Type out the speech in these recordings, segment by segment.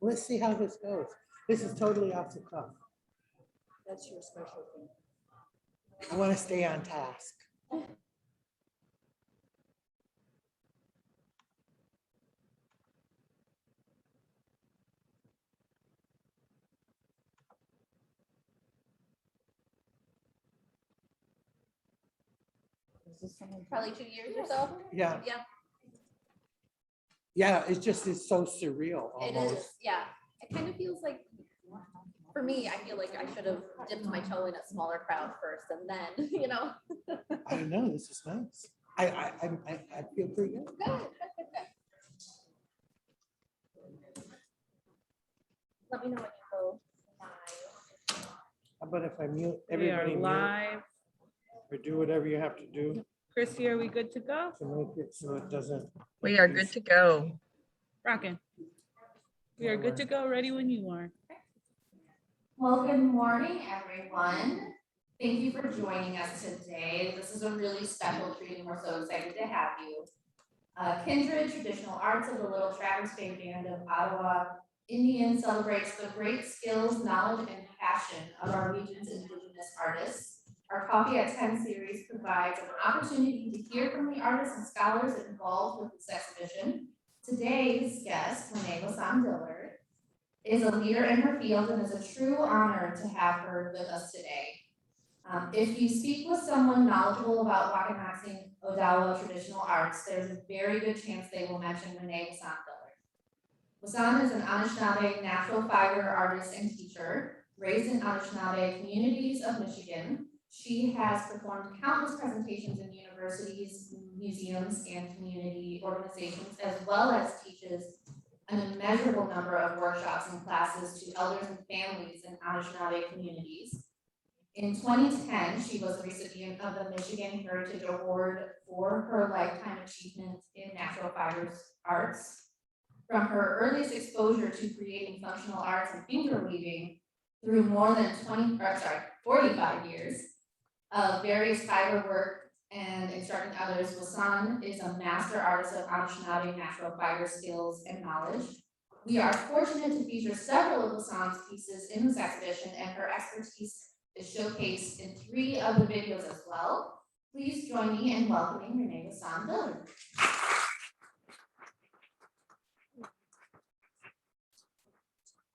Let's see how this goes. This is totally off the cuff. That's your special thing. I want to stay on task. Probably 2 years or so. Yeah. Yeah, Yeah, it's just, it's so surreal it almost. is. Yeah, it kind of feels like, for me, I feel like I should have dipped my toe in a smaller crowd first and then, you know. I don't know, this is nice. I feel pretty good. Good. Let me know when you go live. How about if I mute We are everybody mute, live. or do whatever you have to do Chrissy, are we good to go? to make it so it doesn't. We are good to go. Rockin'. We are good to go, ready when you are. Well, good morning, everyone. Thank you for joining us today. This is a really special treat and we're so excited to have you. Kindred Traditional Arts of the Little Traverse Bay Band of Ottawa Indians celebrates the great skills, knowledge, and passion of our region's Indigenous artists. Our Coffee at 10 series provides an opportunity to hear from the artists and scholars involved with this exhibition. Today's guest, Renee Wasson Dillard, is a leader in her field and is a true honor to have her with us today. If you speak with someone knowledgeable about Wakanaksin Odawa traditional arts, there's a very good chance they will mention Renee Wasson Dillard. Wasson is an Anishinaabe natural fiber artist and teacher, raised in Anishinaabe communities of Michigan. She has performed countless presentations in universities, museums, and community organizations, as well as teaches an immeasurable number of workshops and classes to elders and families in Anishinaabe communities. In 2010, she was the recipient of the Michigan Heritage Award for her lifetime achievement in natural fibers arts. From her earliest exposure to creating functional arts and finger weaving through more than 45 years of various fiber work and instructing others, Wasson is a master artist of Anishinaabe natural fiber skills and knowledge. We are fortunate to feature several of Wasson's pieces in this exhibition, and her expertise is showcased in 3 of the videos as well. Please join me in welcoming Renee Wasson Dillard.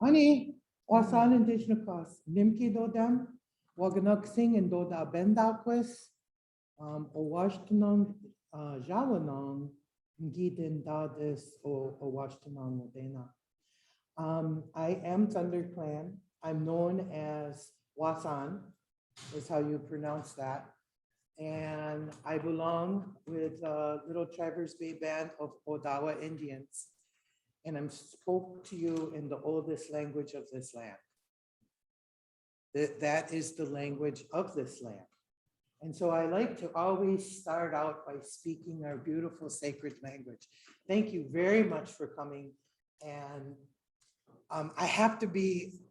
Honey, Wasson Indigenous, Nimki Dodam, Waganaksing and Doda Bendaquis, Owashtanon, Jawanon, Ngidin Dadis, Owashtanon Modena. I am ThunderClan. I'm known as Wasson, is how you pronounce that. And I belong with Little Traverse Bay Band of Odawa Indians. And I'm spoke to you in the oldest language of this land. That is the language of this land. And so I like to always start out by speaking our beautiful sacred language. Thank you very much for coming. And I have to be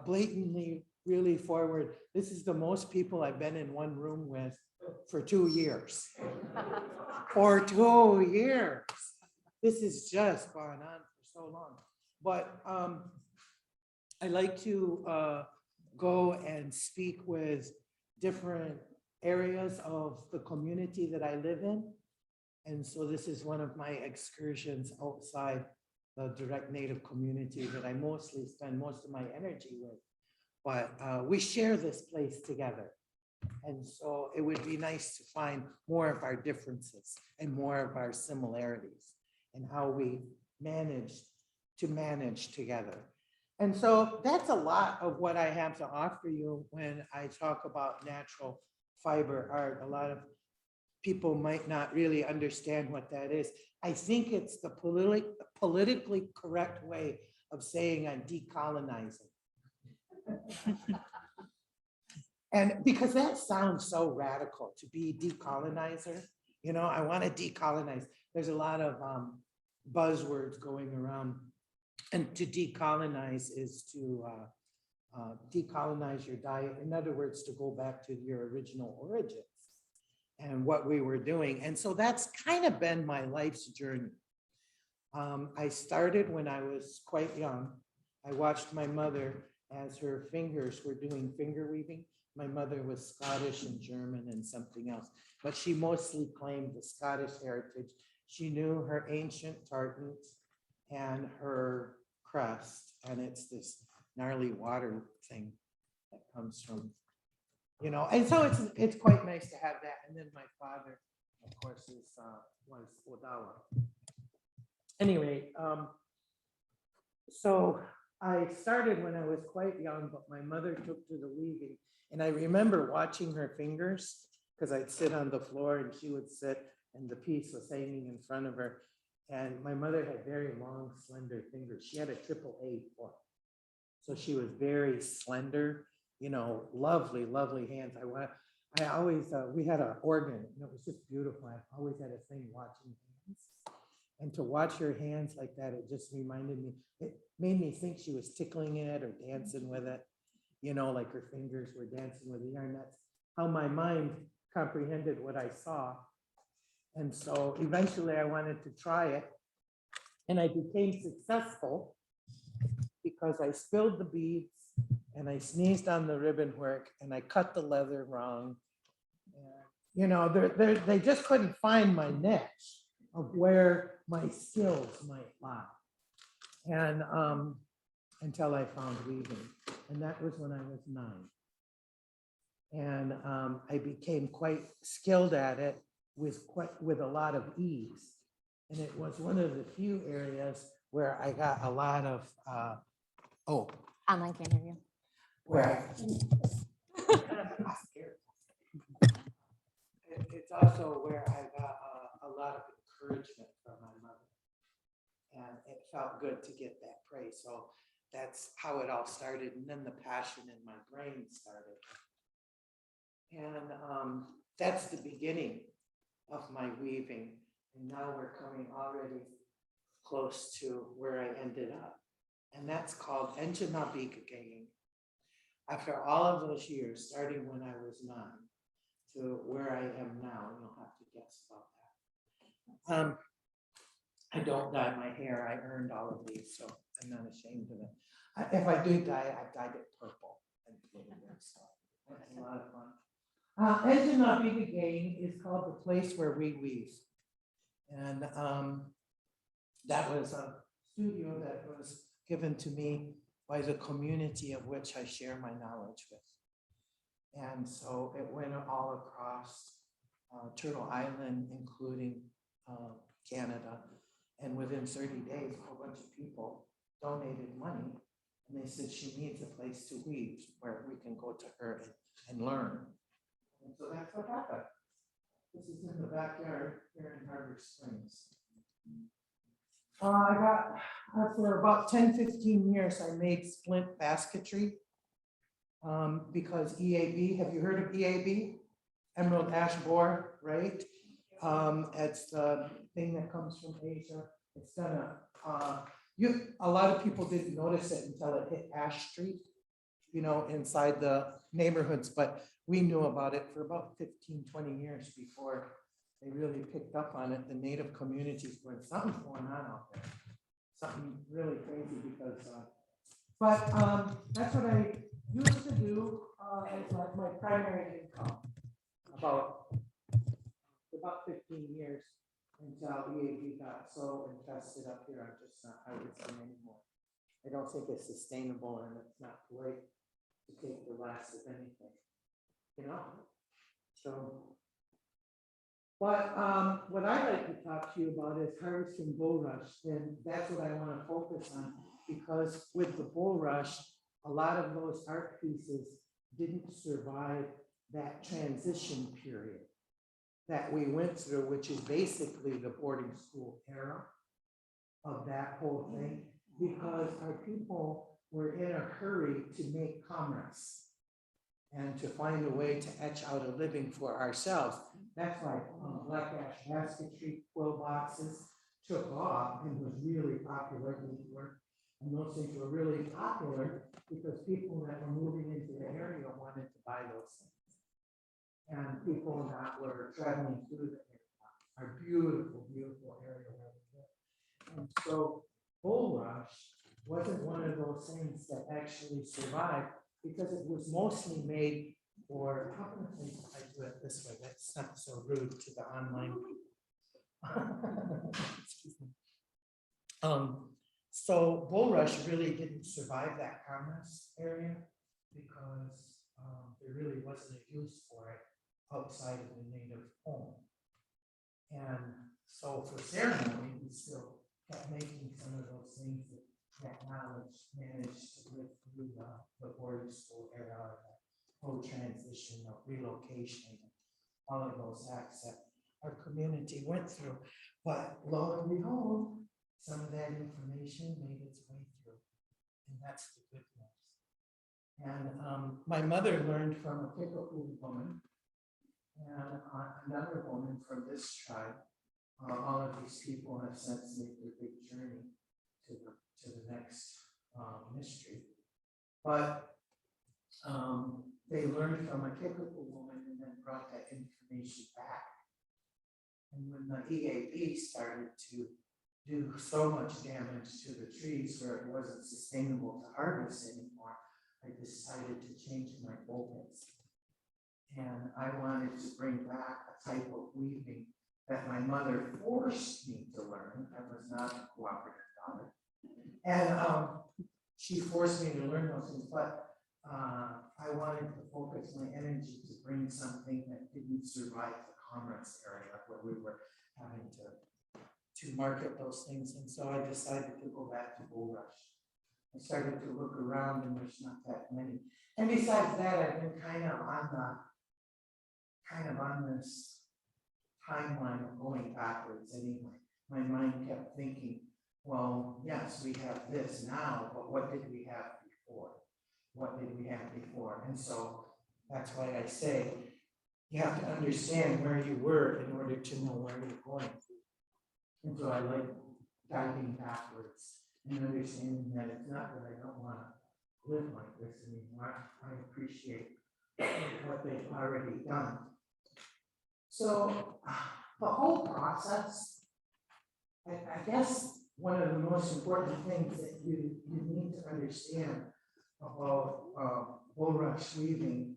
blatantly really forward. This is the most people I've been in one room with for 2 years. For 2 years. This has just gone on for so long. But I like to go and speak with different areas of the community that I live in. And so this is one of my excursions outside the direct native community that I mostly spend most of my energy with. But we share this place together. And so it would be nice to find more of our differences and more of our similarities and how we manage together. And so that's a lot of what I have to offer you when I talk about natural fiber art. A lot of people might not really understand what that is. I think it's the politically correct way of saying I'm decolonizing. And because that sounds so radical to be decolonizer, you know, I want to decolonize. There's a lot of buzzwords going around. And to decolonize is to decolonize your diet. In other words, to go back to your original origins and what we were doing. And so that's kind of been my life's journey. I started when I was quite young I watched my mother as her fingers were doing finger weaving. My mother was Scottish and German and something else, but she mostly claimed the Scottish heritage. She knew her ancient tartans and her crest, and it's this gnarly water thing that comes from, and so it's quite nice to have that. And then my father, of course, was Odawa. Anyway, so I started when I was quite young, but my mother took to the weaving. And I remember watching her fingers because I'd sit on the floor and she would sit and the piece was hanging in front of her. And my mother had very long, slender fingers. She had a AAA foot. So she was very slender, lovely, lovely hands. I always, we had an organ and it was just beautiful. I always had a thing watching hands. And to watch her hands like that, it just reminded me, it made me think she was tickling it or dancing with it, like her fingers were dancing with the yarn. That's how my mind comprehended what I saw. And so eventually I wanted to try it. And I became successful because I spilled the beads and I sneezed on the ribbon work and I cut the leather wrong. And, they just couldn't find my niche of where my skills might lie. And until I found weaving. And that was when I was 9. And I became quite skilled at it with a lot of ease. And it was one of the few areas where I got a lot of, Online can't hear you. where it's also where I got a lot of encouragement from my mother. And it felt good to get that praise. So that's how it all started. And then the passion in my brain started. And that's the beginning of my weaving. And now we're coming already close to where I ended up. And that's called Anishinaabe. After all of those years, starting when I was 9 to where I am now, and you'll have to guess about that. I don't dye my hair. I earned all of these, so I'm not ashamed of it. If I do dye it, I dyed it purple and blue. So that's a lot of fun. Anishinaabe is called the place where we weave. And that was a studio that was given to me by the community of which I share my knowledge with. And so it went all across Turtle Island, including Canada. And within 30 days, a whole bunch of people donated money. And they said she needs a place to weave where we can go to her and learn. And so that's what happened. This is in the backyard here in Harbor Springs. I got, for about 10, 15 years, I made splint basketry because EAB, have you heard of EAB? Emerald Ash Borer, right? It's the thing that comes from Asia. It's gonna, a lot of people didn't notice it until it hit Ash Street, inside the neighborhoods, but we knew about it for about 15, 20 years before they really picked up on it. The native communities were, something's going on out there. Something really crazy because, but that's what I used to do as like my primary income about 15 years until EAB got so infested up here. I'm just not harvesting anymore. I don't think it's sustainable and it's not polite to take the last of anything, So, but what I like to talk to you about is harvesting bulrush, and that's what I want to focus on, because with the bulrush, a lot of those art pieces didn't survive that transition period that we went through, which is basically the boarding school era of that whole thing, because our people were in a hurry to make commerce and to find a way to etch out a living for ourselves. That's why black ash basketry, quill boxes took off and was really popular in New York. And those things were really popular because people that were moving into the area wanted to buy those things. And people that were traveling through the area, our beautiful, beautiful area where we live. And so bulrush wasn't one of those things that actually survived because it was mostly made for, how can I do it this way? That's not so rude to the online people. Excuse me. So bulrush really didn't survive that commerce area because there really wasn't a use for it outside of the native home. And so for ceremony, we still kept making some of those things that knowledge managed to live through the boarding school era, the whole transition of relocation, all of those acts that our community went through. But lo and behold, some of that information made its way through, and that's the good news. And my mother learned from a Kickapoo woman and another woman from this tribe. All of these people have since made their big journey to the next mystery. But they learned from a Kickapoo woman and then brought that information back. And when the EAP started to do so much damage to the trees where it wasn't sustainable to harvest anymore, I decided to change my focus. And I wanted to bring back a type of weaving that my mother forced me to learn. I was not a cooperative daughter. And she forced me to learn those things, but I wanted to focus my energy to bring something that didn't survive the commerce area where we were having to market those things. And so I decided to go back to bulrush. I started to look around and there's not that many. And besides that, I've been kind of on this timeline of going backwards anyway. My mind kept thinking, well, yes, we have this now, but what did we have before? What did we have before? And so that's why I say you have to understand where you were in order to know where you're going. And so I like diving backwards and understanding that it's not that I don't want to live like this anymore. I appreciate what they've already done. So the whole process, I guess one of the most important things that you need to understand about bulrush weaving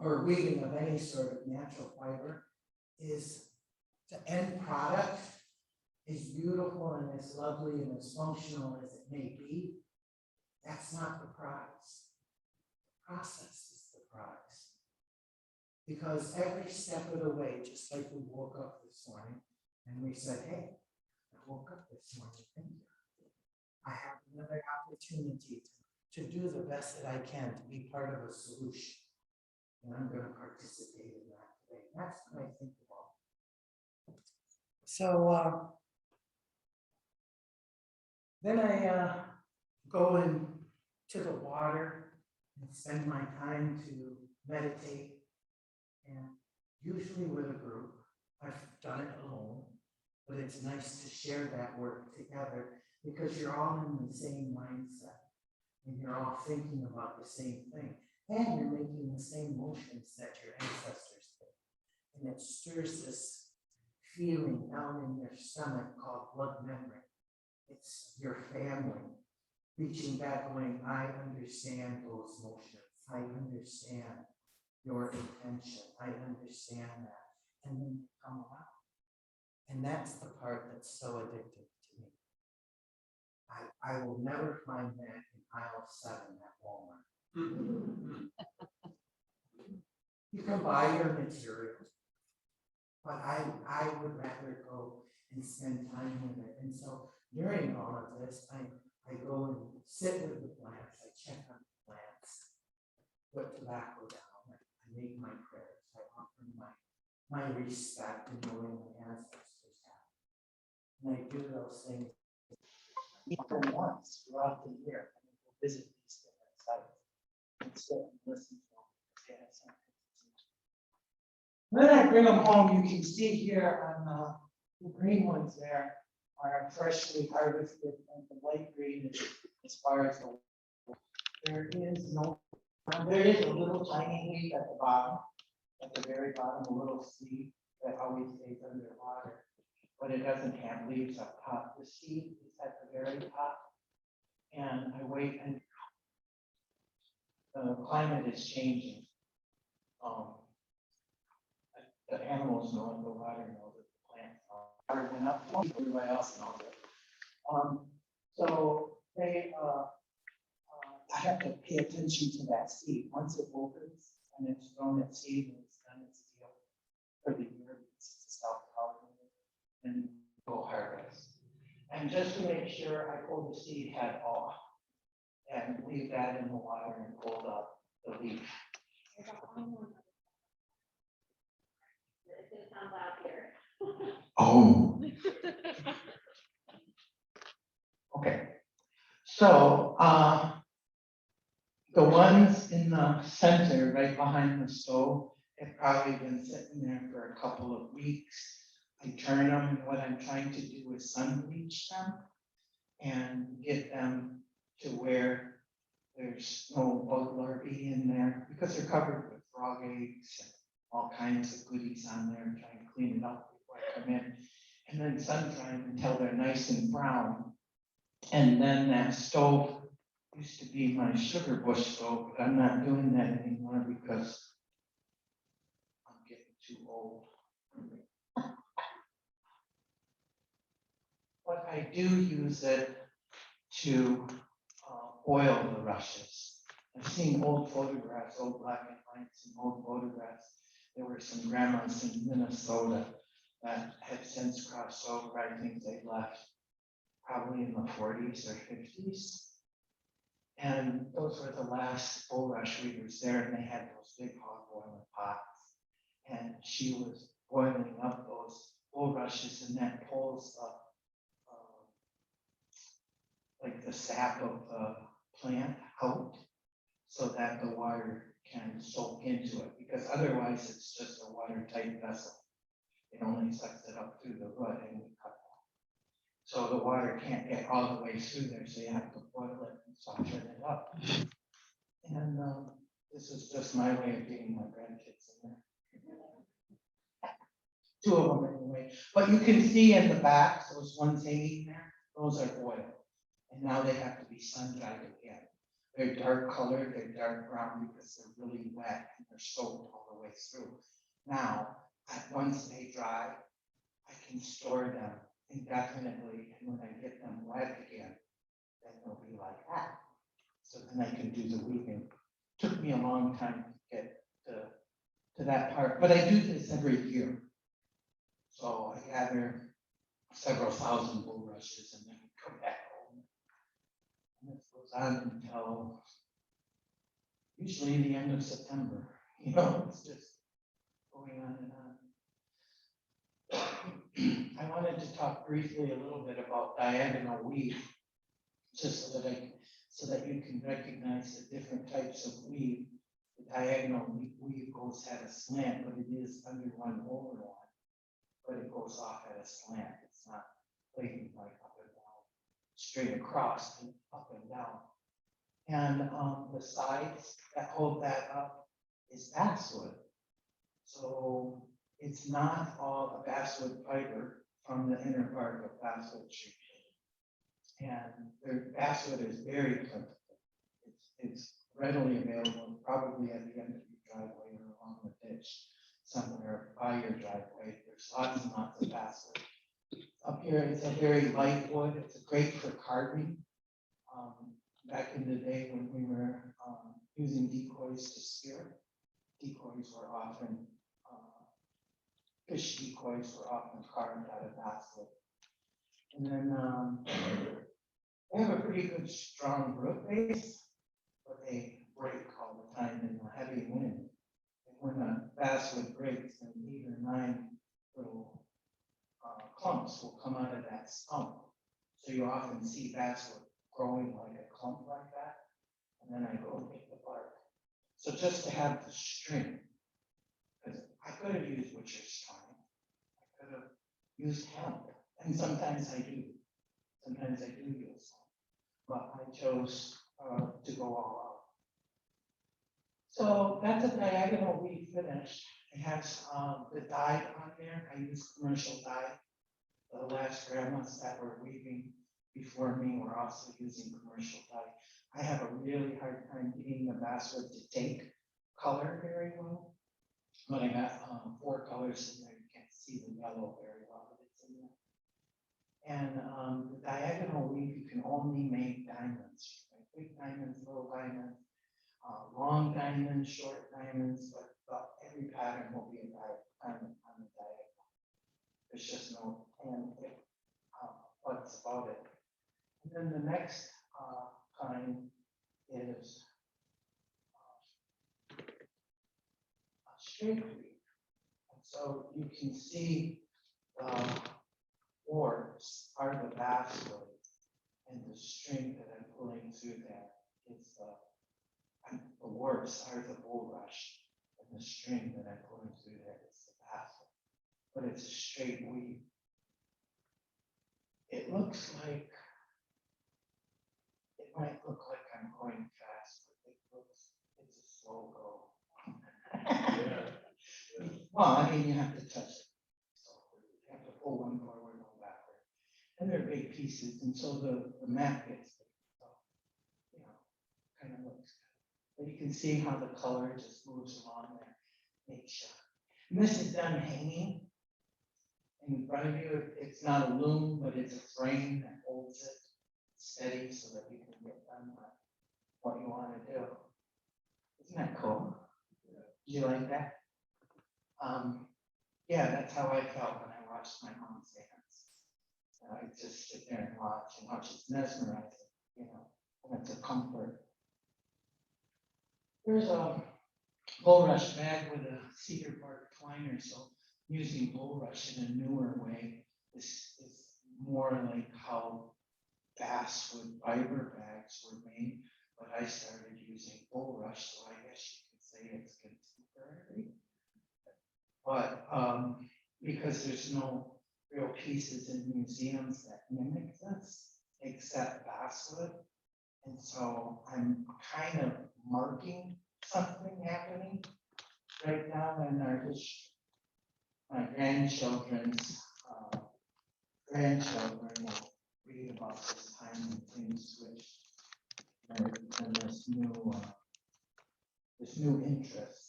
or weaving of any sort of natural fiber is the end product is beautiful and as lovely and as functional as it may be. That's not the prize. The process is the prize. Because every step of the way, just like we woke up this morning and we said, hey, I woke up this morning, thank you. I have another opportunity to do the best that I can to be part of a solution. And I'm going to participate in that today. That's what I think about. So then I go into the water and spend my time to meditate, and usually with a group. I've done it alone, but it's nice to share that work together because you're all in the same mindset and you're all thinking about the same thing and you're making the same motions that your ancestors did. And it stirs this feeling down in your stomach called blood memory. It's your family reaching back going, I understand those motions. I understand your intention. I understand that. And then you come around. And that's the part that's so addictive to me. I will never find that in aisle 7 at Walmart. You can buy your material, but I would rather go and spend time with it. And so during all of this, I go and sit with the plants. I check on the plants, put tobacco down. I make my prayers. I offer my respect and knowing my ancestors have. And I do those things even once throughout the year. I go visit these different sites and sit and listen to them. Then I bring them home. You can see here on the green ones there are freshly harvested, and the light green is as far as the there is a little tiny leaf at the bottom, at the very bottom, a little seed that always stays underwater. but it doesn't have leaves up top. The seed is at the very top. And I wait, and the climate is changing. The animals know it, the water knows it, the plants know it. Water went up, everybody else knows it. So they, I have to pay attention to that seed. Once it opens and it's thrown its seed and it's done its deal for the year, it's self-pollinated and go harvest. And just to make sure, I pull the seed head off and leave that in the water and pull up the leaf. It's gonna sound loud here. Oh. Okay. So, the ones in the center, right behind the stove, have probably been sitting there for a couple of weeks. I turn them, and what I'm trying to do is sun bleach them and get them to where there's no bug larvae in there, because they're covered with frog eggs and all kinds of goodies on there. I'm trying to clean it up before I come in. And then sun dry them until they're nice and brown. And then that stove used to be my sugar bush stove, but I'm not doing that anymore because I'm getting too old. But I do use it to oil the rushes. I've seen old photographs, old black and whites and old photographs. There were some grandmas in Minnesota that had since crossed over. I think they left probably in the 40s or 50s. And those were the last bulrush weavers there, and they had those big hog boiling pots. And she was boiling up those bulrushes, and that pulls up like the sap of the plant out so that the water can soak into it, because otherwise it's just a watertight vessel. It only sucks it up through the root and we cut it. So the water can't get all the way through there, so you have to boil it and soften it up. And this is just my way of getting my grandkids in there. Two of them anyway. But you can see in the back, those ones hanging there, those are boiled. And now they have to be sun dried again. They're dark colored, they're dark brown because they're really wet and they're soaked all the way through. Now, once they dry, I can store them indefinitely, and when I get them wet again, then they'll be like that. So then I can do the weaving. Took me a long time to get to that part, but I do this every year. So I gather several thousand bulrushes and then come back home. And this goes on until usually the end of September. You know, it's just going on and on. I wanted to talk briefly a little bit about diagonal weave, just so that you can recognize the different types of weave. The diagonal weave goes at a slant, but it is under one over one, but it goes off at a slant. It's not plaiting like up and down, straight across and up and down. And the sides that hold that up is basswood. So it's not all a basswood fiber from the inner part of basswood tree. And their basswood is very plentiful. It's readily available, probably at the end of your driveway or along the ditch, somewhere by your driveway. There's lots and lots of basswood. Up here, it's a very light wood. It's great for carving. Back in the day when we were using decoys to spear, decoys were often, fish decoys were often carved out of basswood. And then they have a pretty good strong root base, but they break all the time in the heavy wind. And when a basswood breaks, then 8 or 9 little clumps will come out of that stump. So you often see basswood growing like a clump like that. And then I go and get the bark. So just to have the string, because I could have used witcher's twine, I could have used hemp, and sometimes I do. Sometimes I do use some, but I chose to go all out. So that's a diagonal weave finish. It has the dye on there. I use commercial dye. the last grandmas that were weaving before me were also using commercial dye. I have a really hard time getting the basswood to take color very well. But I got 4 colors in there. You can't see the yellow very well, but it's in there. And the diagonal weave, you can only make diamonds, right? Big diamonds, little diamonds, long diamonds, short diamonds, but every pattern will be a diamond on the diagonal. There's just no what's about it. And then the next kind is a straight weave. And so you can see the warps are the basswood, and the string that I'm pulling through there is the warps are the bulrush, and the string that I'm pulling through there is the basswood. But it's a straight weave. It looks like, it might look like I'm going fast, but it's a slow go. Well, I mean, you have to touch it. So you have to pull one forward, one backward. And they're big pieces, and so the mat gets big. So, you know, kind of looks good. But you can see how the color just moves along there. And this is done hanging. In front of you, it's not a loom, but it's a frame that holds it steady so that you can get done what you want to do. Isn't that cool? Do you like that? Yeah, that's how I felt when I watched my mom's dance. I just sit there and watch. It's mesmerizing, you know, and it's a comfort. There's a bulrush bag with a cedar bark twiner, so using bulrush in a newer way is more like how basswood fiber bags were made, but I started using bulrush, so I guess you could say it's contemporary. But because there's no real pieces in museums that mimic this, except basswood, and so I'm kind of marking something happening right now in our history. My grandchildren's grandchildren will read about this time when things switched, and this new interest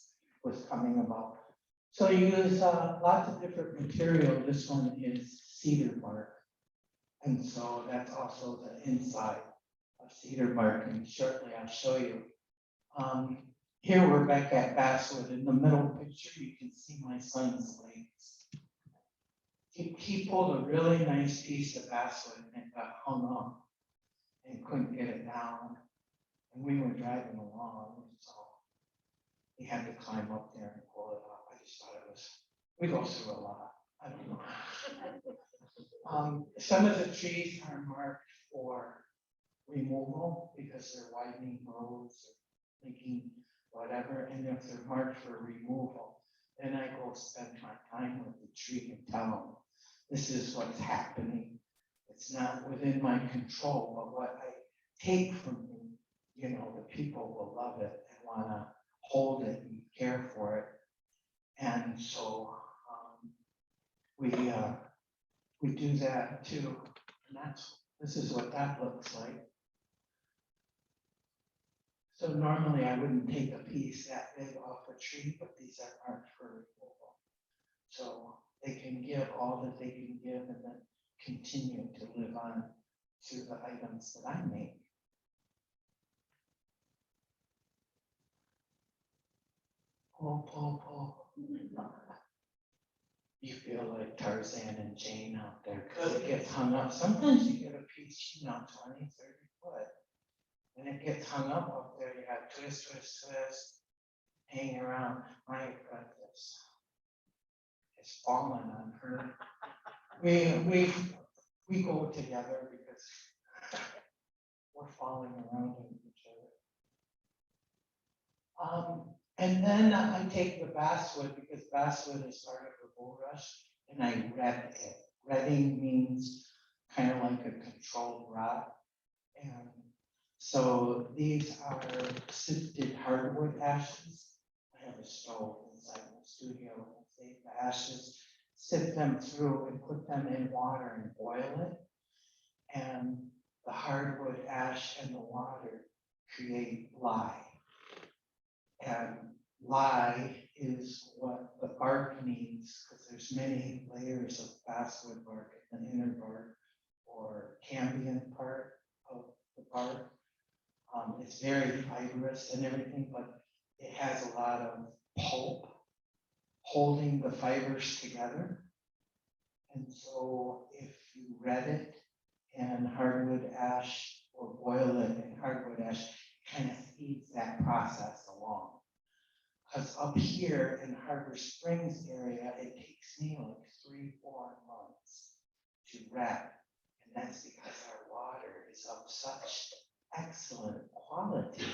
was coming about. So you use lots of different material. This one is cedar bark, and so that's also the inside of cedar bark. And shortly I'll show you. Here we're back at Basswood. In the middle picture, you can see my son's legs. He pulled a really nice piece of basswood and it got hung up and couldn't get it down. And we were driving along, so he had to climb up there and pull it up. I just thought it was, we go through a lot. I don't know. Some of the trees are marked for removal because they're widening roads or making whatever, and if they're marked for removal, then I go spend my time with the tree and tell them, this is what's happening. It's not within my control, but what I take from you, you know, the people will love it and want to hold it and care for it. And so we do that too. And this is what that looks like. So normally I wouldn't take a piece that big off a tree, but these are marked for removal. So they can give all that they can give and then continue to live on through the items that I make. Pull, pull, pull. You feel like Tarzan and Jane out there because it gets hung up. Sometimes you get a piece, you know, 20, 30 foot. And it gets hung up there, you have twist, twist, twist, hanging around. My goodness, it's fallen on her. We go together because we're falling around each other. And then I take the basswood because basswood is part of the bulrush, and I red it. Redding means kind of like a controlled rot. And so these are sifted hardwood ashes. I have a stove inside my studio. I save the ashes, sift them through and put them in water and boil it. And the hardwood ash and the water create lye. And lye is what the bark needs, because there's many layers of basswood bark in the inner bark or cambium part of the bark. It's very fibrous and everything, but it has a lot of pulp holding the fibers together. And so if you red it in hardwood ash or boil it in hardwood ash, kind of speeds that process along. Because up here in Harbor Springs area, it takes me like 3-4 months to red. And that's because our water is of such excellent quality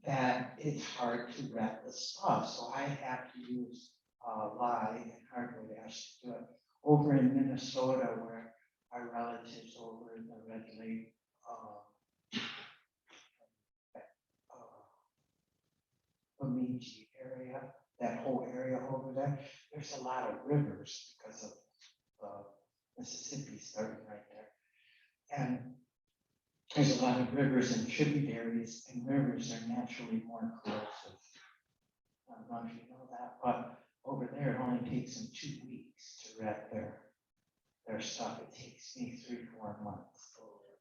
that it's hard to red the stuff. So I have to use lye and hardwood ash to do it. Over in Minnesota, where our relatives over in the Red Lake, Bemidji area, that whole area over there, there's a lot of rivers because of Mississippi starting right there. And there's a lot of rivers and tributaries, and rivers are naturally more corrosive. I don't know if you know that, but over there, it only takes them 2 weeks to red their stuff. It takes me 3-4 months.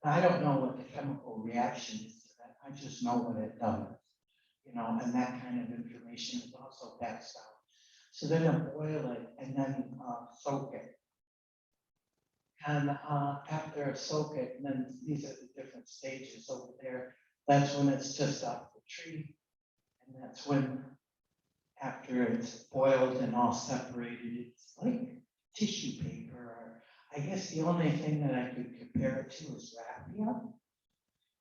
Now, I don't know what the chemical reaction is to that. I just know what it does, you know, and that kind of information is also passed out. So then I boil it and then soak it. And after I soak it, and then these are the different stages over there. That's when it's just off the tree. And that's when, after it's boiled and all separated, it's like tissue paper. Or I guess the only thing that I could compare it to is raffia.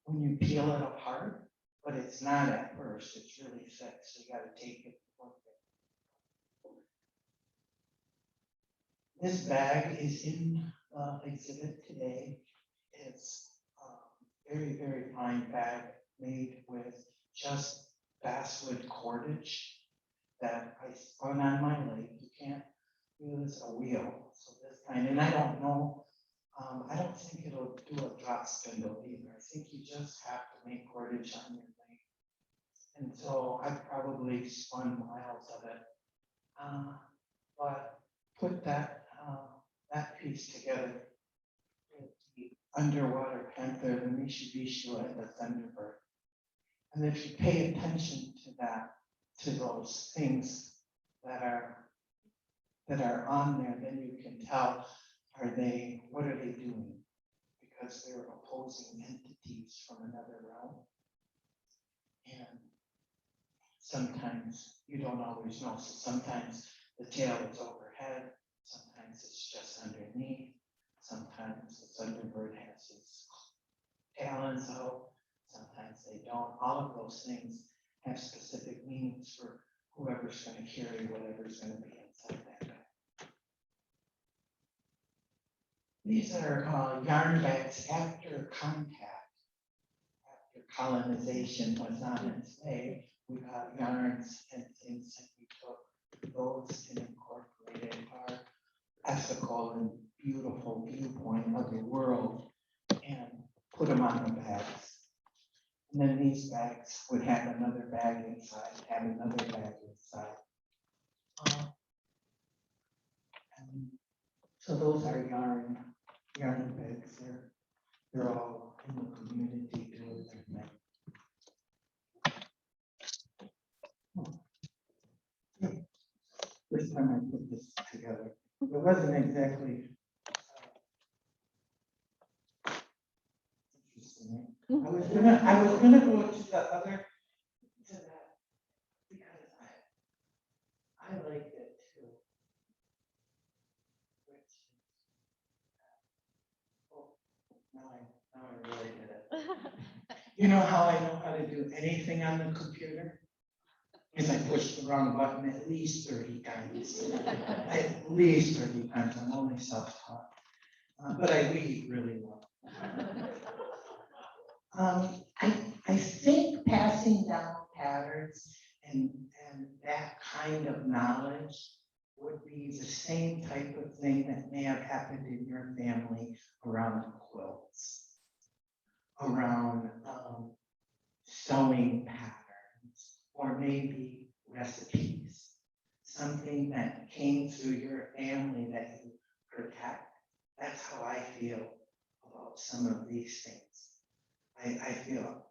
When you peel it apart, but it's not at first, it's really thick, so you gotta take it. This bag is in exhibit today. It's a very, very fine bag made with just basswood cordage that I spun on my leg. You can't use a wheel. So this kind, and I don't know, I don't think it'll do a drop spindle either. I think you just have to make cordage on your leg. And so I probably spun miles of it. But put that piece together with the underwater panther, the Mitsubishi, and the Thunderbird. And if you pay attention to that, to those things that are on there, then you can tell, what are they doing? Because they're opposing entities from another realm. And sometimes you don't always know. So sometimes the tail is overhead, sometimes it's just underneath, sometimes the Thunderbird has his talons out, sometimes they don't. All of those things have specific meanings for whoever's going to carry whatever's going to be inside that bag. These are yarn bags after contact, after colonization was on its way. We got yarns and things that we took those and incorporated our ethical and beautiful viewpoint of the world and put them on the bags. And then these bags would have another bag inside, have another bag inside. And so those are yarn bags. They're all in the community doing their thing. This time I put this together. It wasn't exactly interesting. I was gonna go to the other, to that, because I liked it too. Which, oh, now I really did it. You know how I know how to do anything on the computer? Is I push the wrong button at least 30 times. At least 30 times. I'm only self-taught. But I read really well. I think passing down patterns and that kind of knowledge would be the same type of thing that may have happened in your family around quilts, around sewing patterns, or maybe recipes, something that came through your family that you protect. That's how I feel about some of these things. I feel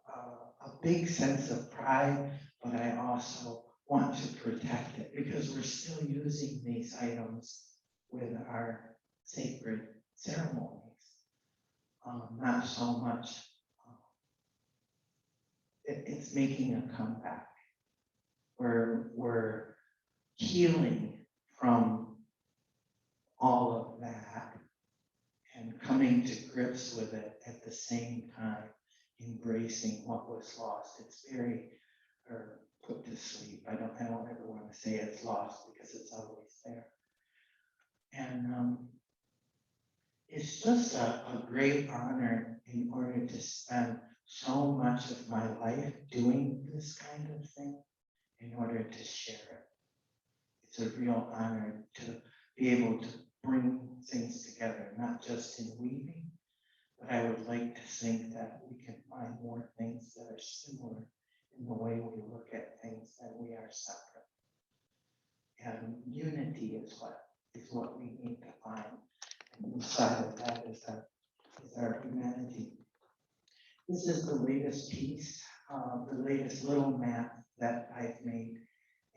a big sense of pride, but I also want to protect it because we're still using these items with our sacred ceremonies. Not so much. It's making a comeback. We're healing from all of that and coming to grips with it at the same time, embracing what was lost. It's very, or put to sleep. I don't ever want to say it's lost because it's always there. And it's just a great honor in order to spend so much of my life doing this kind of thing in order to share it. It's a real honor to be able to bring things together, not just in weaving, but I would like to think that we can find more things that are similar in the way we look at things, that we are separate. And unity is what we need to find. And inside of that is our humanity. This is the latest piece, the latest little mat that I've made.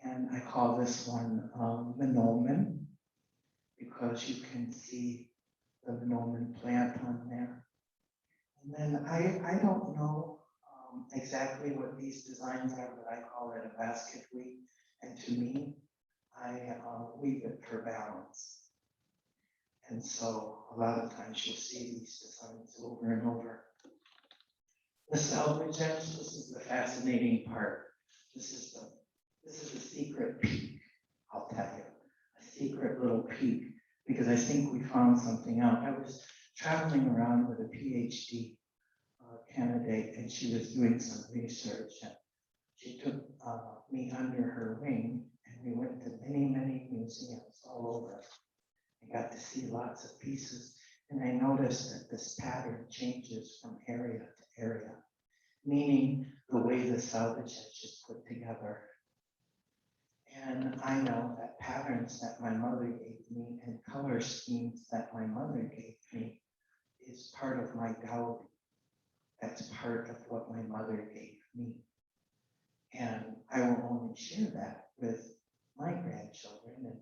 And I call this one Monoman, because you can see the Monoman plant on there. And then I don't know exactly what these designs are, but I call it a basket weave. And to me, I weave it for balance. And so a lot of times you'll see these designs over and over. The salvage edge, this is the fascinating part. This is a secret peek, I'll tell you, a secret little peek, because I think we found something out. I was traveling around with a PhD candidate, and she was doing some research, and she took me under her wing, and we went to many museums all over. I got to see lots of pieces, and I noticed that this pattern changes from area to area, meaning the way the salvage edge is put together. And I know that patterns that my mother gave me and color schemes that my mother gave me is part of my dowry. That's part of what my mother gave me. And I will only share that with my grandchildren and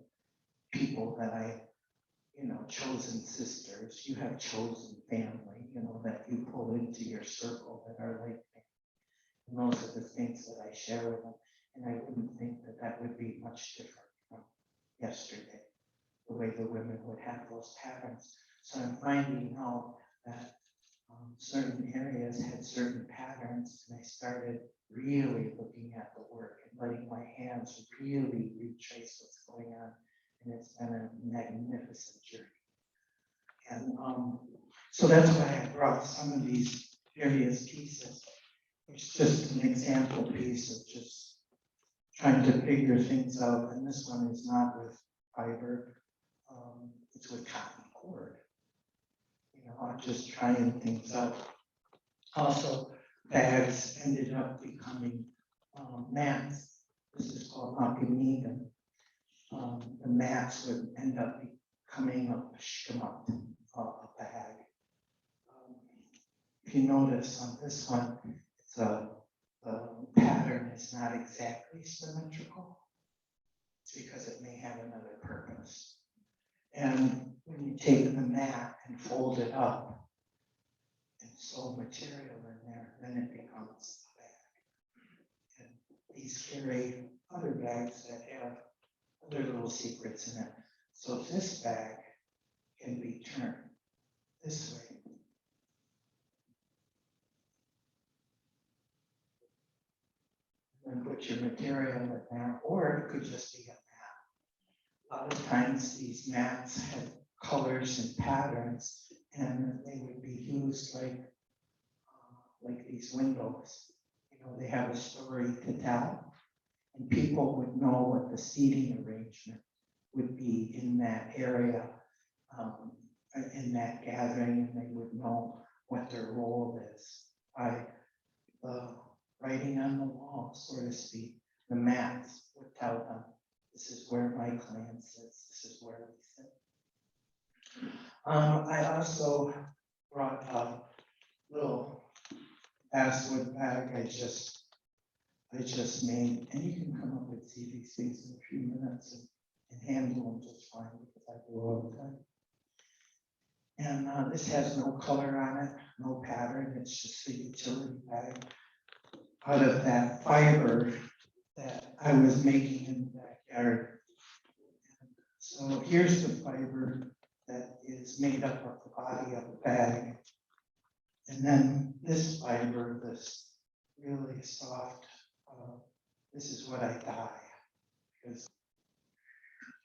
people that chosen sisters. You have chosen family, that you pull into your circle that are like me. And those are the things that I share with them. And I wouldn't think that that would be much different from yesterday, the way the women would have those patterns. So I'm finding out that certain areas had certain patterns, and I started really looking at the work and letting my hands really retrace what's going on. And it's been a magnificent journey. And so that's why I brought some of these various pieces. It's just an example piece of just trying to figure things out. And this one is not with fiber, it's with cotton cord. I'm just trying things out. Also, bags ended up becoming mats. This is called Anishinaabe. The mats would end up becoming a shemut, a bag. If you notice on this one, the pattern is not exactly symmetrical. It's because it may have another purpose. And when you take the mat and fold it up and sew material in there, then it becomes a bag. And these carry other bags that have other little secrets in it. So this bag can be turned this way. And put your material in there, or it could just be a mat. A lot of times these mats had colors and patterns, and they would be used like these windows. They have a story to tell, and people would know what the seating arrangement would be in that area, in that gathering, and they would know what their role is by the writing on the wall, so to speak. The mats would tell them, this is where my clan sits, this is where we sit. I also brought a little basswood bag I just made, and you can come up and see these things in a few minutes and handle them just fine because I do all the time. And this has no color on it, no pattern, it's just a utility bag out of that fiber that I was making in the backyard. So here's the fiber that is made up of the body of the bag. And then this fiber, this really soft, this is what I dye, because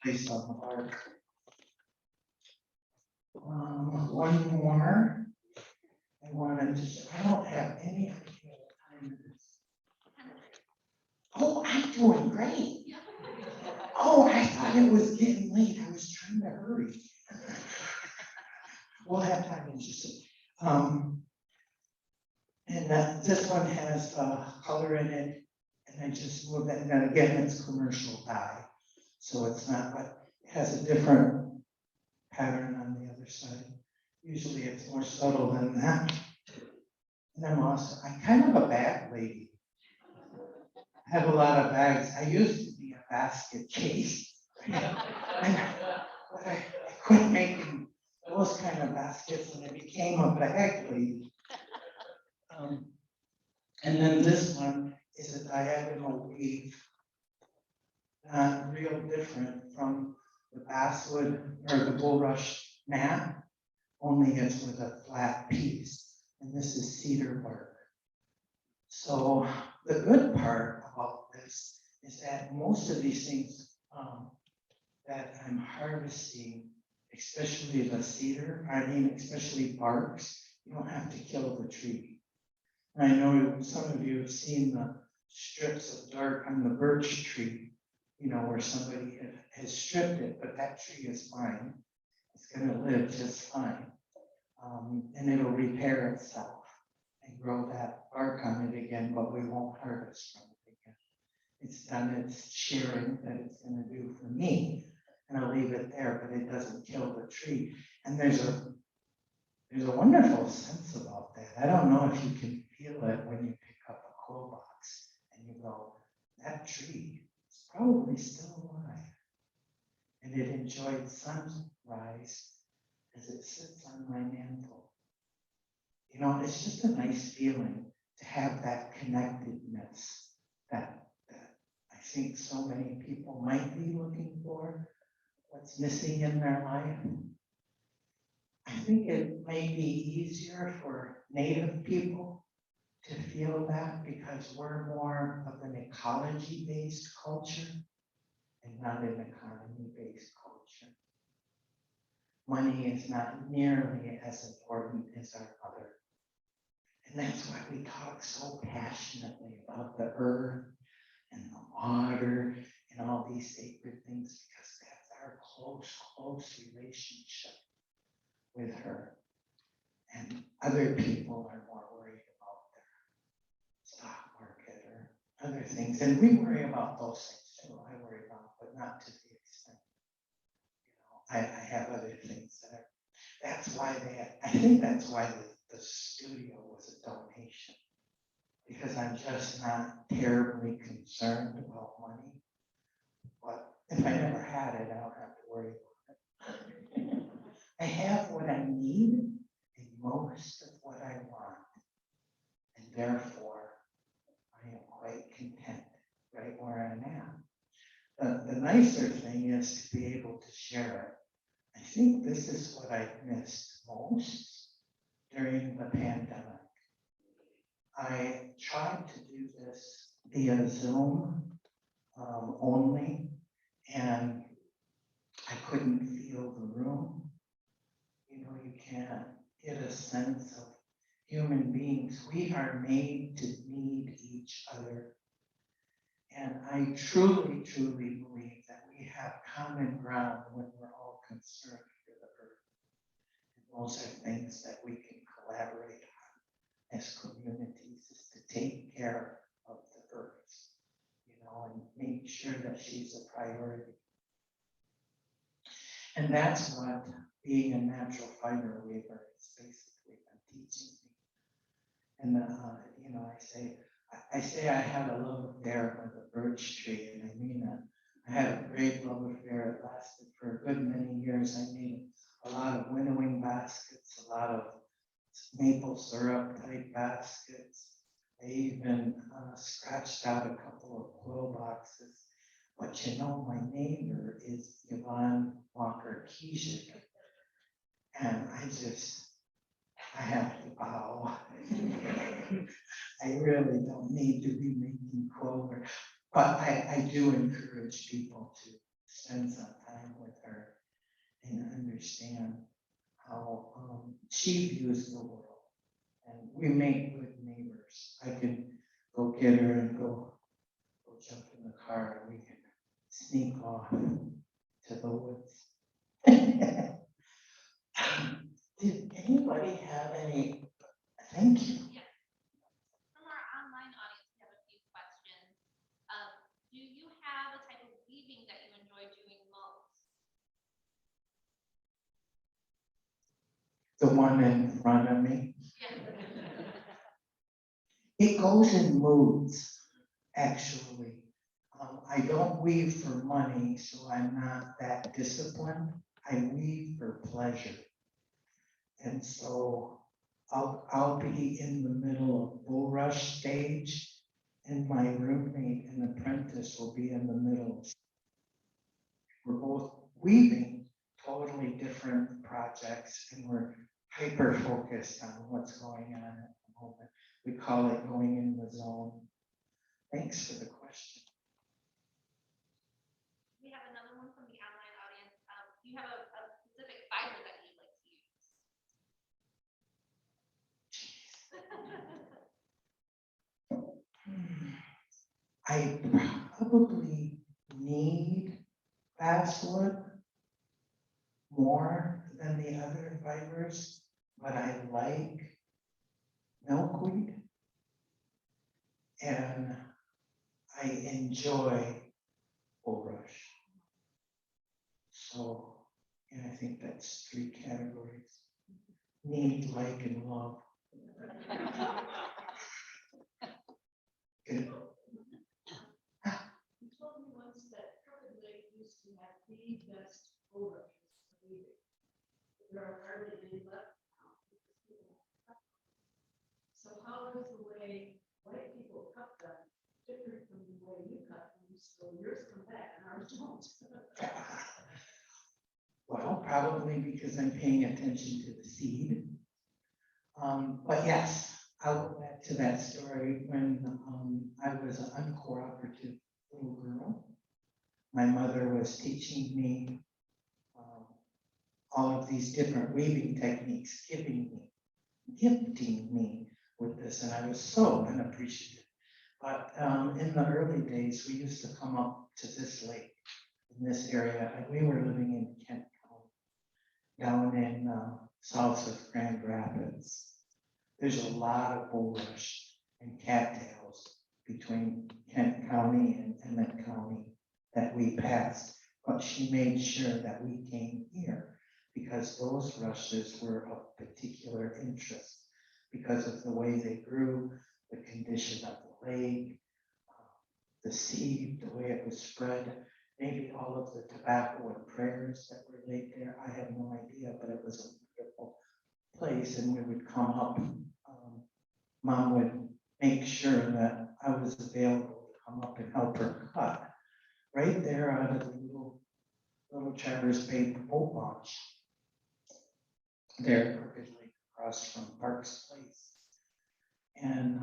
based on the bark. One more. I wanted to, I don't have any idea what time it is. Oh, I'm doing great. Oh, I thought it was getting late. I was trying to hurry. We'll have time in just a and this one has color in it, and I just moved that. And then again, it's commercial dye, so it's not, but it has a different pattern on the other side. Usually it's more subtle than that. And I'm kind of a bag lady. I have a lot of bags. I used to be a basket case. But I quit making those kind of baskets and I became a bag lady. And then this one is a diagonal weave, not real different from the basswood or the bulrush mat, only it's with a flat piece. And this is cedar bark. So the good part about this is that most of these things that I'm harvesting, especially the cedar, especially barks, you don't have to kill the tree. I know some of you have seen the strips of bark on the birch tree, where somebody has stripped it, but that tree is fine. It's going to live just fine. And it'll repair itself and grow that bark on it again, but we won't harvest from it again. It's done its sharing that it's going to do for me, and I'll leave it there, but it doesn't kill the tree. And there's a wonderful sense about that. I don't know if you can feel it when you pick up a coal box and you go, that tree is probably still alive. And it enjoyed sunrise as it sits on my mantle. It's just a nice feeling to have that connectedness that I think so many people might be looking for, what's missing in their life. I think it may be easier for Native people to feel that because we're more of an ecology-based culture and not an economy-based culture. Money is not nearly as important as our mother. And that's why we talk so passionately about the earth and the water and all these sacred things, because that's our close relationship with her. And other people are more worried about their stock market or other things. And we worry about those things too. I worry about, but not to the extent. I have other things that are, that's why I think that's why the studio was a donation. Because I'm just not terribly concerned about money. But if I never had it, I don't have to worry about it. I have what I need and most of what I want. And therefore, I am quite content right where I'm at. The nicer thing is to be able to share it. I think this is what I missed most during the pandemic. I tried to do this via Zoom only, and I couldn't feel the room. You can't get a sense of human beings. We are made to need each other. And I truly, truly believe that we have common ground when we're all concerned for the earth. And those are things that we can collaborate on as communities, is to take care of the earth, and make sure that she's a priority. And that's what being a natural fiber weaver is basically teaching me. And I say I had a love affair with a birch tree, and I mean that. I had a great love affair. It lasted for a good many years. I made a lot of winnowing baskets, a lot of maple syrup type baskets. I even scratched out a couple of quill boxes. But my neighbor is Yvonne Walker Kijik. And I have to bow. I really don't need to be making clover, but I do encourage people to spend some time with her and understand how she views the world. And we make good neighbors. I can go get her and go jump in the car, and we can sneak off to the woods. Did anybody have any? Thank you. From our online audience, we have a few questions. Do you have a type of weaving that you enjoy doing most? The one in front of me. Yeah. It goes in moods, actually. I don't weave for money, so I'm not that disciplined. I weave for pleasure. And so I'll be in the middle of bulrush stage, and my roommate and apprentice will be in the middle. We're both weaving totally different projects, and we're hyper focused on what's going on at the moment. We call it going in the zone. Thanks for the question. We have another one from the online audience. Do you have a specific fiber that you like to use? I probably need basswood more than the other fibers, but I like milkweed, and I enjoy bulrush. So, and I think that's 3 categories: need, like, and love. Good. You told me once that Crooked Lake used to have the best bulrushes for weaving. There are hardly any left now. So how is the way white people cut them different from the way you cut them? So yours come back and ours don't. Well, probably because I'm paying attention to the seed. But yes, I'll go back to that story when I was an uncooperative little girl. My mother was teaching me all of these different weaving techniques, gifting me with this, and I was so unappreciative. But in the early days, we used to come up to this lake in this area, and we were living in Kent County, down in south of Grand Rapids. There's a lot of bulrush and cattails between Kent County and Emmett County that we passed, but she made sure that we came here because those rushes were of particular interest because of the way they grew, the condition of the lake, the seed, the way it was spread, maybe all of the tobacco and prayers that were laid there. I have no idea, but it was a wonderful place, and we would come up. Mom would make sure that I was available to come up and help her cut right there out of the little Traverse Bay boat launch there, Crooked Lake, across from Parks Place. And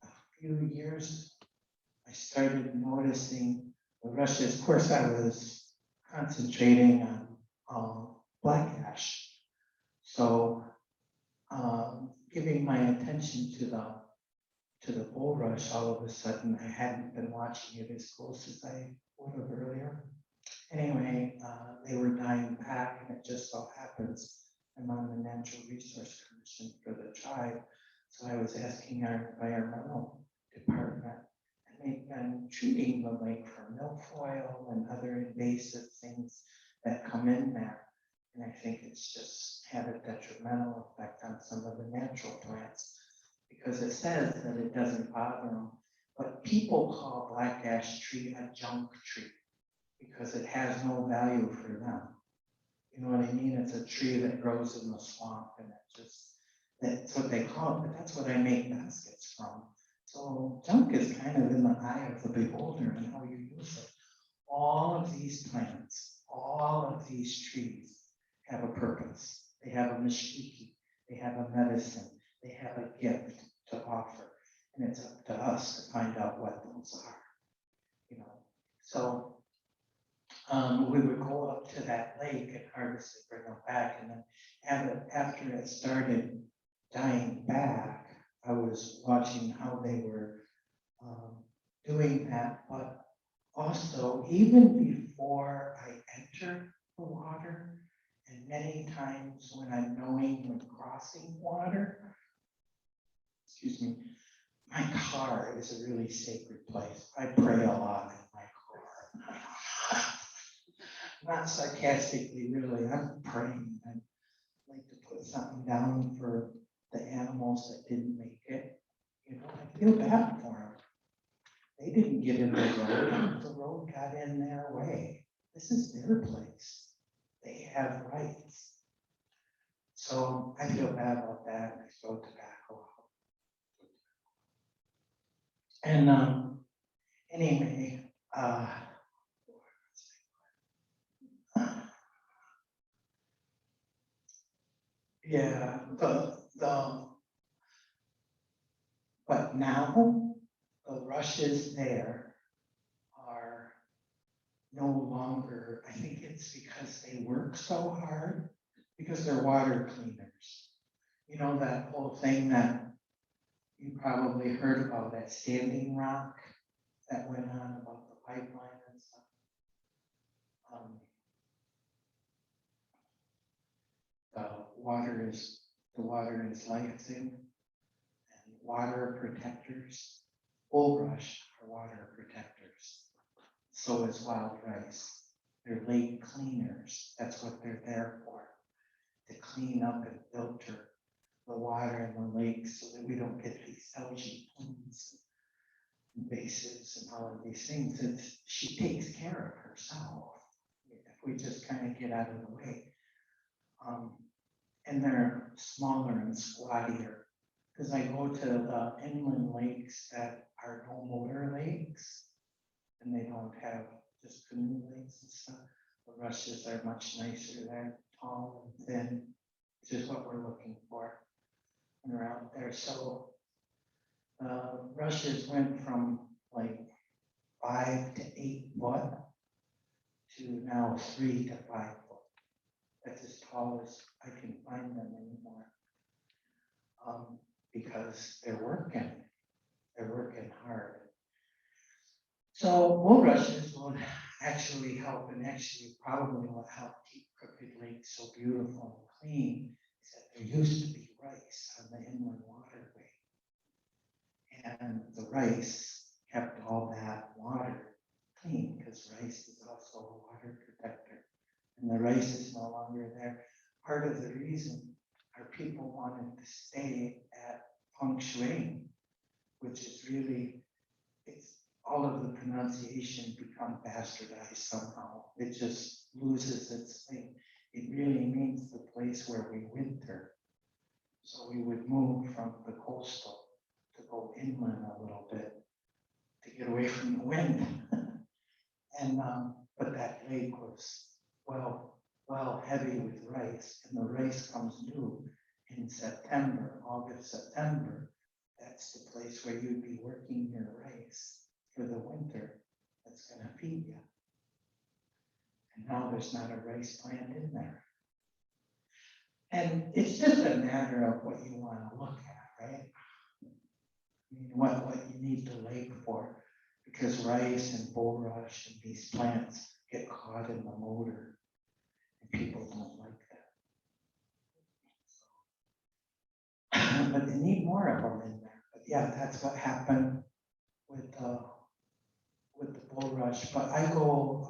a few years, I started noticing the rushes. Of course, I was concentrating on black ash. So giving my attention to the bulrush, all of a sudden, I hadn't been watching it as close as I would have earlier. Anyway, they were dying back, and it just so happens I'm on the Natural Resource Commission for the tribe. So I was asking our environmental department, and they've been treating the lake for milfoil and other invasive things that come in there. And I think it's just had a detrimental effect on some of the natural plants, because it says that it doesn't bother them. But people call black ash tree a junk tree because it has no value for them. You know what I mean? It's a tree that grows in the swamp, and it just, that's what they call it, but that's what I make baskets from. So junk is kind of in the eye of the beholder and how you use it. All of these plants, all of these trees have a purpose. They have a mashiki, they have a medicine, they have a gift to offer. And it's up to us to find out what those are, you know. So we would go up to that lake and harvest it, bring them back, and then after it started dying back, I was watching how they were doing that. But also, even before I enter the water, and many times when I'm knowing when crossing water, excuse me, my car is a really sacred place. I pray a lot in my car. Not sarcastically, really, I'm praying. I like to put something down for the animals that didn't make it. You know, I feel bad for them. They didn't get in the road. The road got in their way. This is their place. They have rights. So I feel bad about that. I throw tobacco out. And anyway, yeah, but now the rushes there are no longer, I think it's because they work so hard, because they're water cleaners. You know, that whole thing that you probably heard about, that Standing Rock that went on about the pipeline and stuff. The water is life thing, and water protectors, bulrush are water protectors. So is wild rice. They're lake cleaners. That's what they're there for, to clean up and filter the water in the lakes so that we don't get these algae plumes, invasives, and all of these things. She takes care of herself if we just kind of get out of the way. And they're smaller and squattier, because I go to the inland lakes that are no motor lakes, and they don't have just canoe lakes and stuff. The rushes are much nicer. They're tall and thin, which is what we're looking for when we're out there. So rushes went from like 5 to 8 foot to now 3 to 5 foot. That's as tall as I can find them anymore, because they're working hard. So bulrushes will actually help, and actually probably will help keep Crooked Lake so beautiful and clean, is that there used to be rice on the inland waterway. And the rice kept all that water clean, because rice is also a water protector. And the rice is no longer there. Part of the reason our people wanted to stay at Feng Shui, which is really, it's all of the pronunciation become bastardized somehow. It just loses its thing. It really means the place where we winter. So we would move from the coastal to go inland a little bit to get away from the wind. And but that lake was well heavy with rice, and the rice comes due in September, August, September. That's the place where you'd be working your rice for the winter that's going to feed you. And now there's not a rice plant in there. And it's just a matter of what you want to look at, right? I mean, what you need the lake for. because rice and bulrush and these plants get caught in the motor, and people don't like that. But they need more of them in there. But yeah, that's what happened with the bulrush. But I go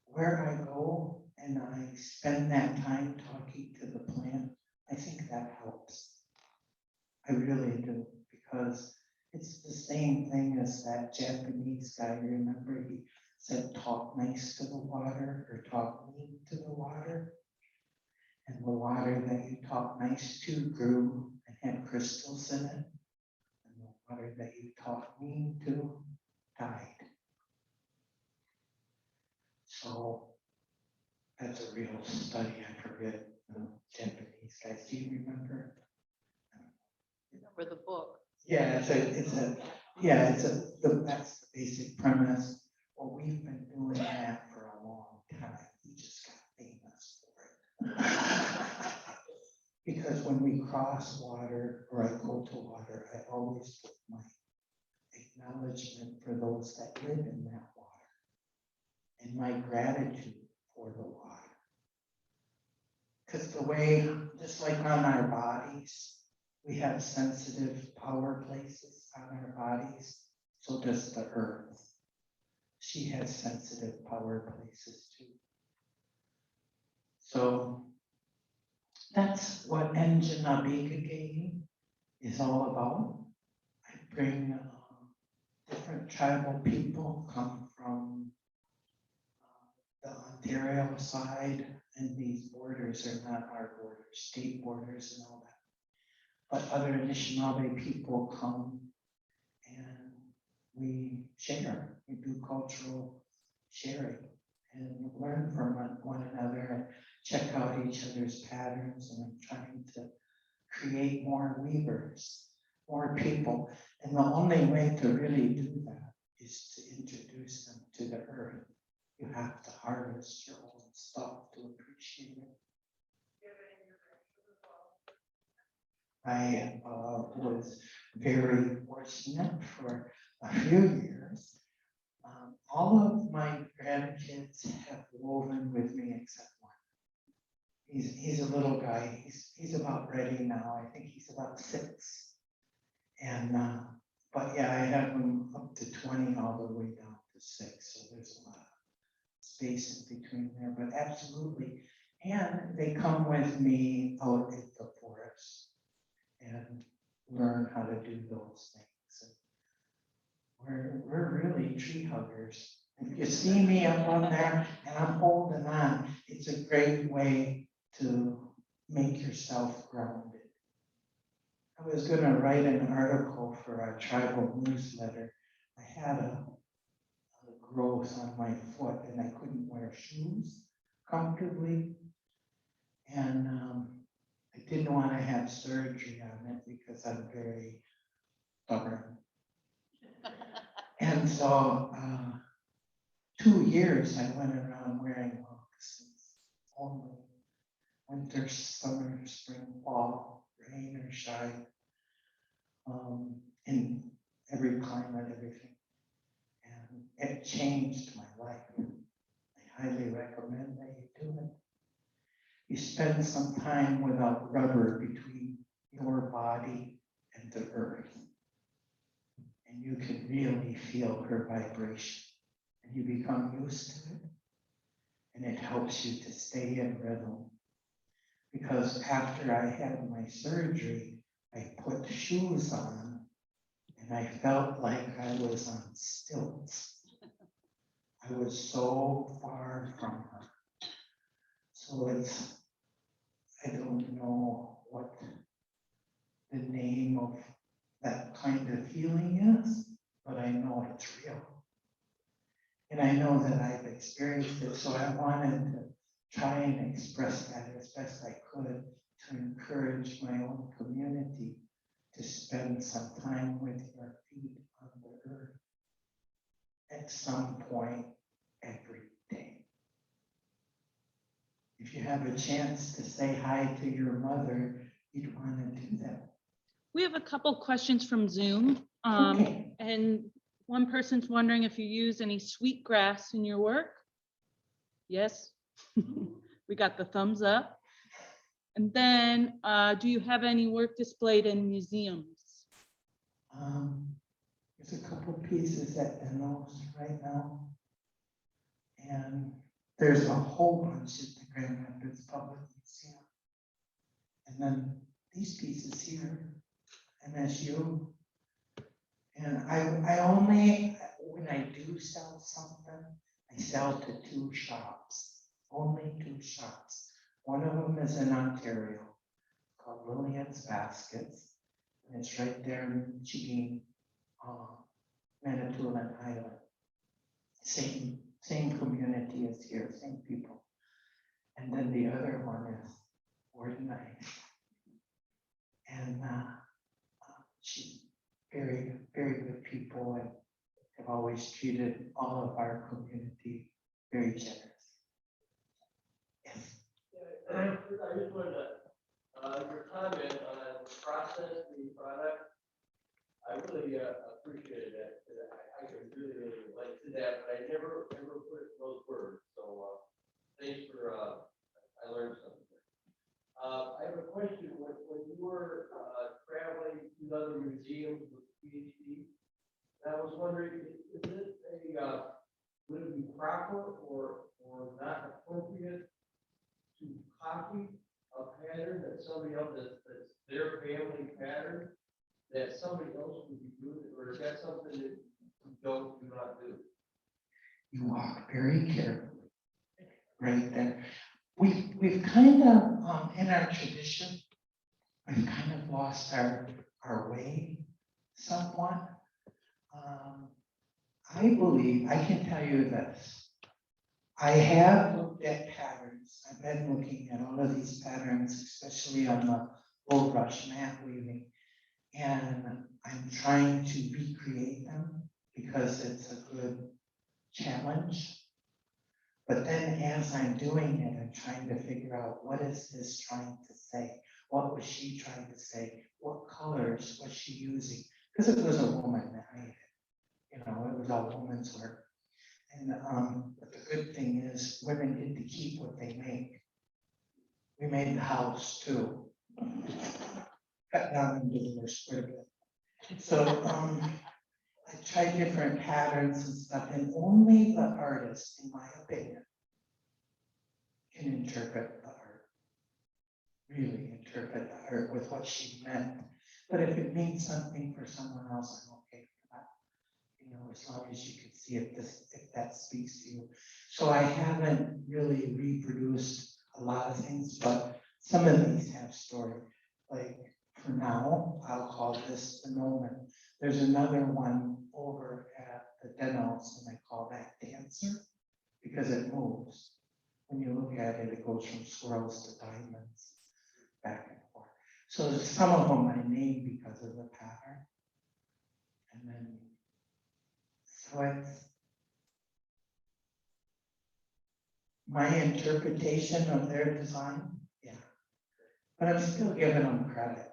where I go and I spend that time talking to the plant. I think that helps. I really do, because it's the same thing as that Japanese guy. Remember, he said, talk nice to the water or talk mean to the water. And the water that you talk nice to grew and had crystals in it. And the water that you talk mean to died. So that's a real study. I forget the Japanese guys. Do you remember? Remember the book? Yeah, that's the basic premise. Well, we've been doing that for a long time. We just got famous for it. Because when we cross water or I go to water, I always put my acknowledgement for those that live in that water and my gratitude for the water. Because the way, just like on our bodies, we have sensitive power places on our bodies, so does the earth. She has sensitive power places too. So that's what Anishinaabe is all about. I bring different tribal people, come from the Ontario side, and these borders are not our borders, state borders and all that. But other Anishinaabe people come and we share, we do cultural sharing and learn from one another and check out each other's patterns. And I'm trying to create more weavers, more people. And the only way to really do that is to introduce them to the earth. You have to harvest your own stuff to appreciate it. I was very fortunate for a few years. All of my grandkids have woven with me except one. He's a little guy. He's about ready now. I think he's about 6. And but yeah, I have him up to 20 all the way down to 6. So there's a lot of space in between there. But absolutely, and they come with me out in the forest and learn how to do those things. And we're really tree huggers. If you see me up on there and I'm holding on, it's a great way to make yourself grounded. I was going to write an article for our tribal newsletter. I had a growth on my foot and I couldn't wear shoes comfortably. And I didn't want to have surgery on it because I'm very stubborn. And so 2 years I went around wearing moccasins only. Winter, summer, spring, fall, rain or shine, in every climate, everything. And it changed my life. I highly recommend that you do it. You spend some time without rubber between your body and the earth. And you can really feel her vibration. And you become used to it. And it helps you to stay in rhythm. Because after I had my surgery, I put shoes on and I felt like I was on stilts. I was so far from her. So I don't know what the name of that kind of feeling is, but I know it's real. And I know that I've experienced it, so I wanted to try and express that as best I could to encourage my own community to spend some time with your feet on the earth at some point every day. If you have a chance to say hi to your mother, you'd want to do that. We have a couple questions from Zoom. Okay. And One person's wondering if you use any sweetgrass in your work. Yes, we got the thumbs up. And then, do you have any work displayed in museums? There's a couple pieces at Ennos right now. And there's a whole bunch at the Grand Rapids Public Museum. And then these pieces here, MSU. And I only, when I do sell something, I sell to 2 shops, only 2 shops. One of them is in Ontario, called Lillian's Baskets. And it's right there in Chigeen, Manitoulin Island. Same community as here, same people. And then the other one is Ordinary. And she's very, very good people and have always treated all of our community very generous. Yes. I just wanted to, your comment on processing the product, I really appreciated that. I could really relate to that, but I never put it in those words. So thanks for, I learned something. I have a question. When you were traveling to other museums with PhD, I was wondering, is it would it be proper or not appropriate to copy a pattern that somebody else that's their family pattern that somebody else would be doing, or is that something that you do not do? You walk very carefully right there. We've kind of, in our tradition, we've kind of lost our way somewhat. I believe, I can tell you this. I have looked at patterns. I've been looking at all of these patterns, especially on the bulrush mat weaving. And I'm trying to recreate them because it's a good challenge. But then as I'm doing it, I'm trying to figure out, what is this trying to say? What was she trying to say? What colors was she using? Because it was a woman that made it. You know, it was all woman's work. And but the good thing is women get to keep what they make. We made the house too. Cut down and do their square bit. So I tried different patterns and stuff, and only the artist, in my opinion, can interpret the art. Really interpret the art with what she meant. But if it means something for someone else, I'm okay for that. You know, as long as you can see if that speaks to you. So I haven't really reproduced a lot of things, but some of these have story. Like for now, I'll call this the Noman. There's another one over at the Denos, and I call that Dancer because it moves. When you look at it, it goes from swirls to diamonds, back and forth. So some of them I named because of the pattern. And then, so it's my interpretation of their design, yeah. But I'm still giving them credit.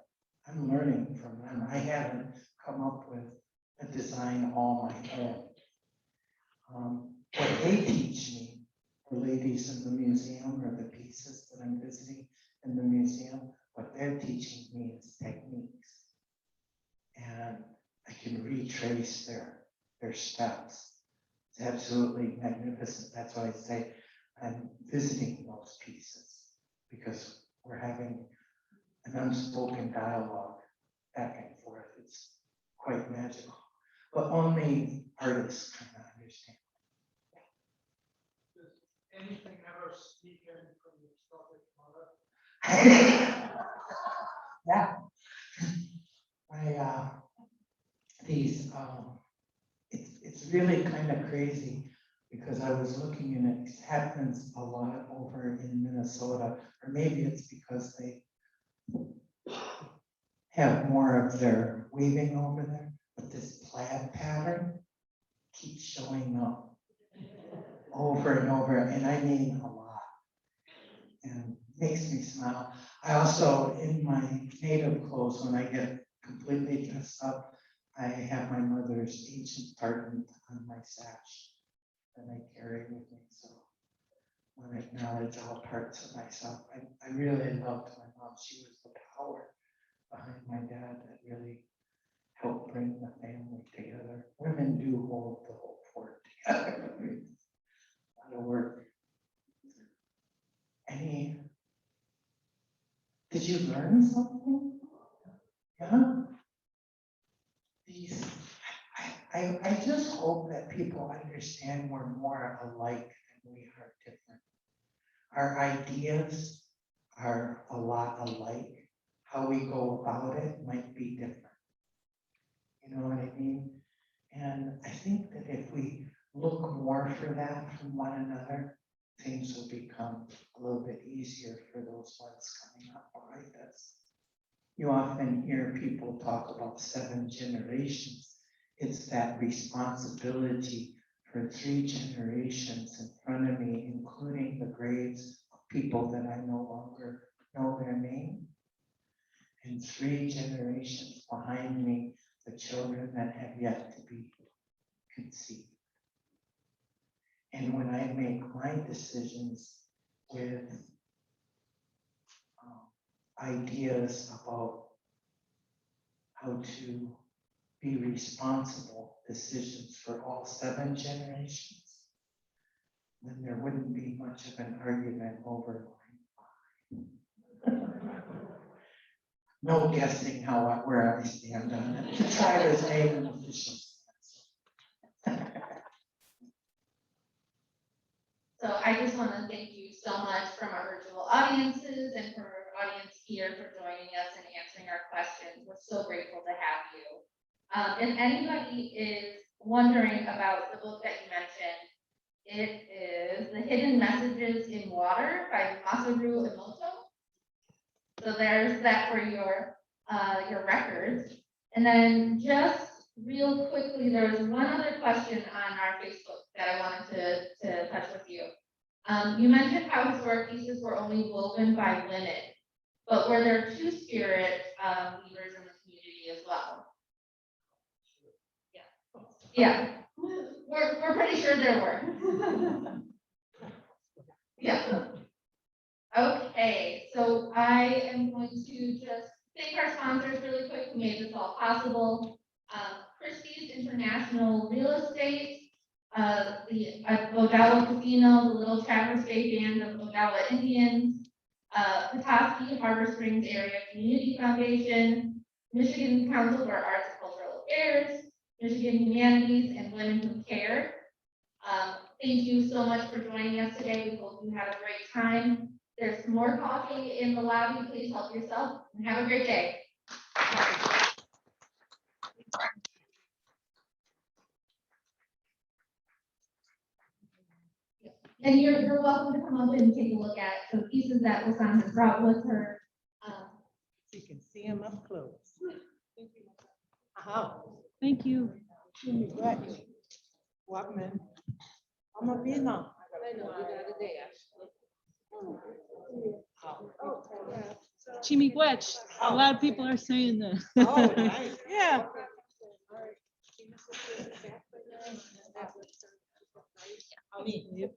I'm learning from them. I haven't come up with a design all my own. What they teach me, the ladies in the museum or the pieces that I'm visiting in the museum, what they're teaching me is techniques. And I can retrace their steps. It's absolutely magnificent. That's why I say I'm visiting those pieces because we're having an unspoken dialogue back and forth. It's quite magical, but only artists kind of understand. Does anything ever sneak in from the Scottish mother? Yeah. It's really kind of crazy because I was looking and it happens a lot over in Minnesota, or maybe it's because they have more of their weaving over there, but this plaid pattern keeps showing up over and over, and I mean a lot, and makes me smile. I also, in my native clothes, when I get completely dressed up, I have my mother's ancient pardon on my sash that I carry with me, so I want to acknowledge all parts of myself. I really loved my mom. She was the power behind my dad that really helped bring the family together. Women do hold the whole fort together. A lot of work. Did you learn something? Yeah. These, I just hope that people understand we're more alike than we are different. Our ideas are a lot alike. How we go about it might be different. You know what I mean? And I think that if we look more for that from one another, things will become a little bit easier for those ones coming up behind us. You often hear people talk about 7 generations. It's that responsibility for 3 generations in front of me, including the graves of people that I no longer know their name. And 3 generations behind me, the children that have yet to be conceived. And when I make my decisions with ideas about how to be responsible decisions for all 7 generations, then there wouldn't be much of an argument over line 5. No guessing where I stand on it. The tribe has made an official stance. So I just want to thank you so much from our virtual audiences and from our audience here for joining us and answering our questions. We're so grateful to have you. If anybody is wondering about the book that you mentioned, it is The Hidden Messages in Water by Masaru Emoto. So there's that for your records. And then just real quickly, there was one other question on our Facebook that I wanted to touch with you. You mentioned how historic pieces were only woven by women, but were there 2 spirit weavers in the community as well? Yeah, we're pretty sure there were. Yeah. Okay, so I am going to just thank our sponsors really quick who made this all possible. Christie's International Real Estate, the Odawa Casino, the Little Traverse Bay Band of Odawa Indians, Petoskey Harbor Springs Area Community Foundation, Michigan Council for Arts and Cultural Affairs, Michigan Humanities, and Women Who Care. Thank you so much for joining us today. We hope you had a great time. There's more coffee in the lobby. Please help yourself and have a great day. And you're welcome to come up and take a look at the pieces that Wasan has brought with her. You can see them up close. Thank you. Walkman. I'm a Vietnam. Chimigwech. A lot of people are saying that. Oh, nice. Yeah. I mean,